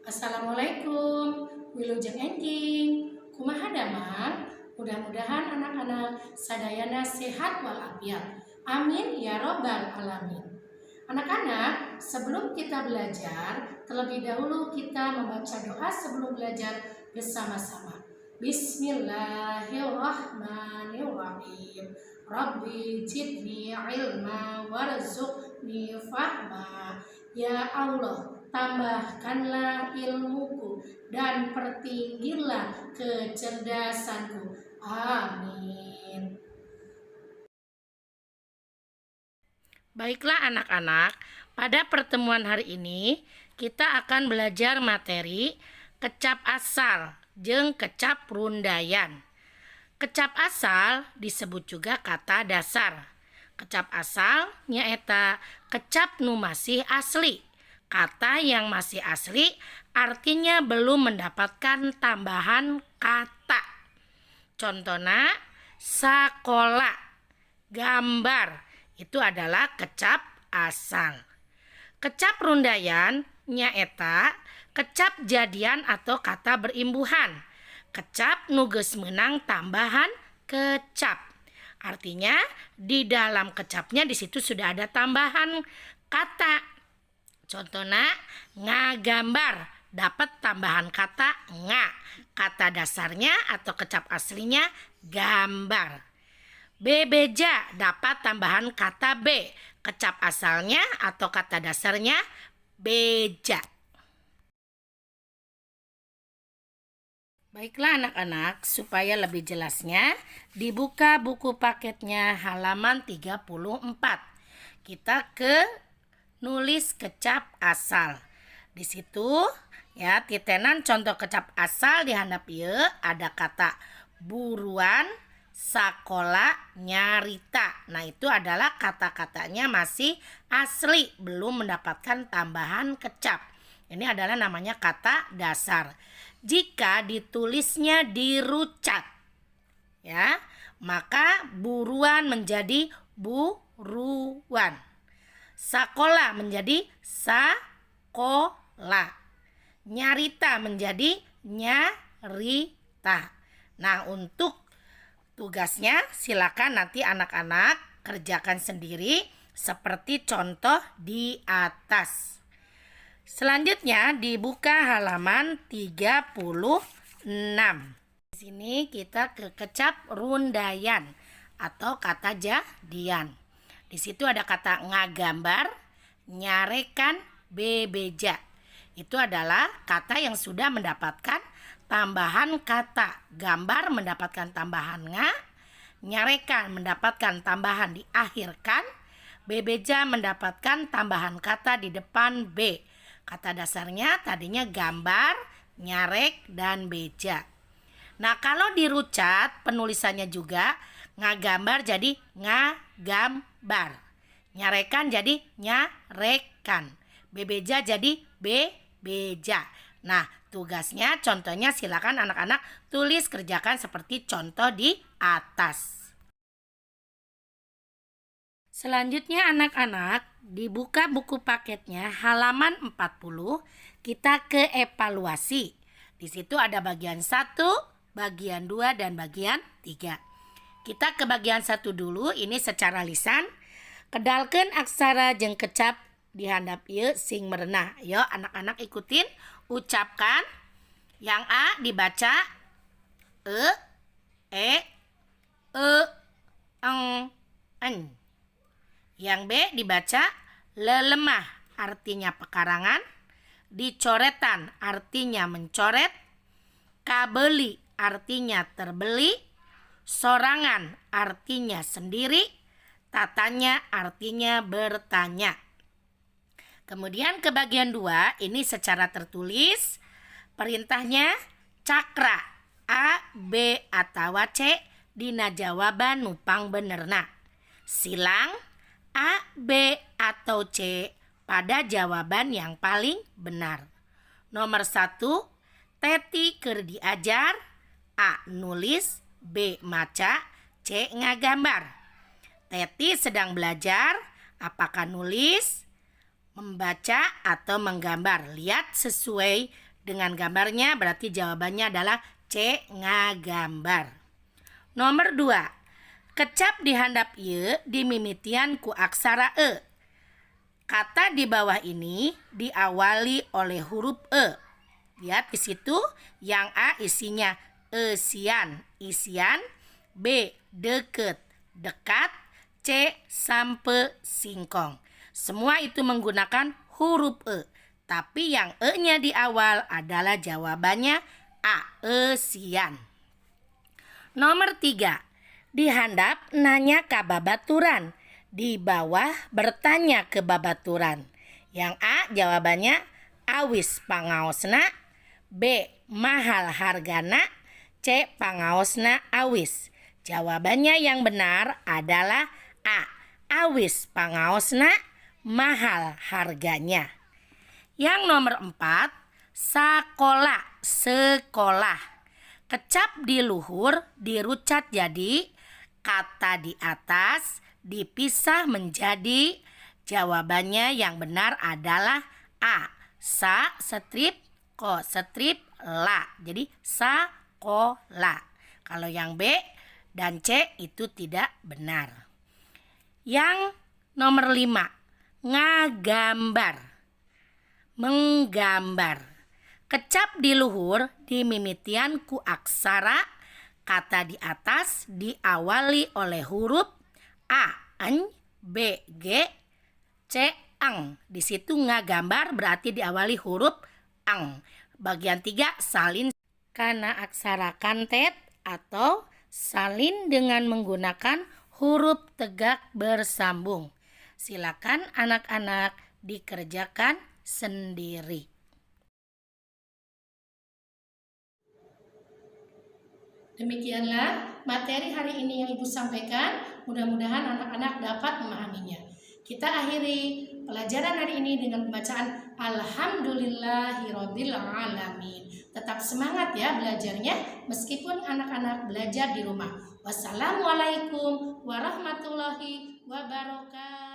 Assalamualaikum, Wilujeng Engking, kumaha damang? Mudah-mudahan anak-anak sadayana sehat walafiat. Amin ya robbal alamin. Anak-anak, sebelum kita belajar, terlebih dahulu kita membaca doa sebelum belajar bersama-sama. Bismillahirrahmanirrahim. Rabbi jidni ilma warzuqni fahma. Ya Allah, tambahkanlah ilmuku dan pertinggilah kecerdasanku. Amin. Baiklah anak-anak, pada pertemuan hari ini kita akan belajar materi kecap asal jeung kecap rundayan. Kecap asal disebut juga kata dasar. Kecap asal nyaeta kecap nu masih asli. Kata yang masih asli artinya belum mendapatkan tambahan kata. Contohnya sekolah, gambar, itu adalah kecap asal. Kecap rundayan nyaeta kecap jadian atau kata berimbuhan. Kecap nuges menang tambahan kecap. Artinya di dalam kecapnya di situ sudah ada tambahan kata. Contohnya ngagambar dapat tambahan kata nga. Kata dasarnya atau kecap aslinya gambar. Bebeja dapat tambahan kata B. Kecap asalnya atau kata dasarnya beja. Baiklah anak-anak, supaya lebih jelasnya, dibuka buku paketnya halaman 34. Kita ke nulis kecap asal. Di situ ya titenan contoh kecap asal di handap ieu ada kata buruan, sakola, nyarita. Nah, itu adalah kata-katanya masih asli, belum mendapatkan tambahan kecap. Ini adalah namanya kata dasar. Jika ditulisnya dirucat, ya, maka buruan menjadi buruan. Sakola menjadi sakola. Nyarita menjadi nyarita. Nah, untuk tugasnya silakan nanti anak-anak kerjakan sendiri seperti contoh di atas. Selanjutnya dibuka halaman 36. Di sini kita ke kecap rundayan atau kata jadian. Di situ ada kata ngagambar, nyarekan, bebeja. Itu adalah kata yang sudah mendapatkan tambahan kata. Gambar mendapatkan tambahan nga, nyarekan mendapatkan tambahan di akhir kan, bebeja mendapatkan tambahan kata di depan B. Kata dasarnya tadinya gambar, nyarek, dan beja. Nah, kalau dirucat penulisannya juga ngagambar jadi ngagambar. Nyarekan jadi nyarekan. Bebeja jadi bebeja. Nah, tugasnya contohnya silakan anak-anak tulis kerjakan seperti contoh di atas. Selanjutnya anak-anak dibuka buku paketnya halaman 40, kita ke evaluasi. Di situ ada bagian 1, bagian 2, dan bagian 3. Kita ke bagian 1 dulu, ini secara lisan. Kedalkeun aksara jeung kecap di handap ieu sing merenah. Yo anak-anak ikutin, ucapkan. Yang A dibaca e, eng, en. Yang B dibaca lelemah, artinya pekarangan. Dicoretan, artinya mencoret. Kabeli, artinya terbeli. Sorangan, artinya sendiri. Tatanya, artinya bertanya. Kemudian ke bagian 2, ini secara tertulis. Perintahnya cakra A, B, atau C dina jawaban nupang benerna. Silang A, B, atau C pada jawaban yang paling benar. Nomor 1, Teti keur diajar. A, nulis. B, maca. C, ngagambar. Teti sedang belajar. Apakah nulis, membaca, atau menggambar? Lihat sesuai Dengan gambarnya berarti jawabannya adalah C, ngagambar. Nomor 2. Kecap di handap ieu dimimitian ku aksara E. Kata di bawah ini diawali oleh huruf E. Lihat di situ, yang A isinya esian, isian, B deket, dekat, C sampe, singkong. Semua itu menggunakan huruf E. Tapi yang E-nya di awal adalah jawabannya A, esian. Nomor 3. Di handap nanya ke babaturan. Di bawah bertanya ke babaturan. Yang A jawabannya awis pangaosna, B mahal hargana, C pangaosna awis. Jawabannya yang benar adalah A, awis pangaosna, mahal harganya. Yang nomor 4, sakola, sekolah. Kecap di luhur dirucat jadi kata di atas dipisah menjadi. Jawabannya yang benar adalah A, sa strip ko strip la. Jadi sakola. Kalau yang B dan C itu tidak benar. Yang nomor 5, ngagambar, menggambar. Kecap di luhur dimimitian ku aksara. Kata di atas diawali oleh huruf A, eng, B, G, C, ang. Di situ ngagambar berarti diawali huruf ang. Bagian 3 salin karena aksara kantet atau salin dengan menggunakan huruf tegak bersambung. Silakan anak-anak dikerjakan sendiri. Demikianlah materi hari ini yang Ibu sampaikan. Mudah-mudahan anak-anak dapat memahaminya. Kita akhiri pelajaran hari ini dengan pembacaan Alhamdulillahirabbil alamin. Tetap semangat ya belajarnya meskipun anak-anak belajar di rumah. Wassalamualaikum warahmatullahi wabarakatuh.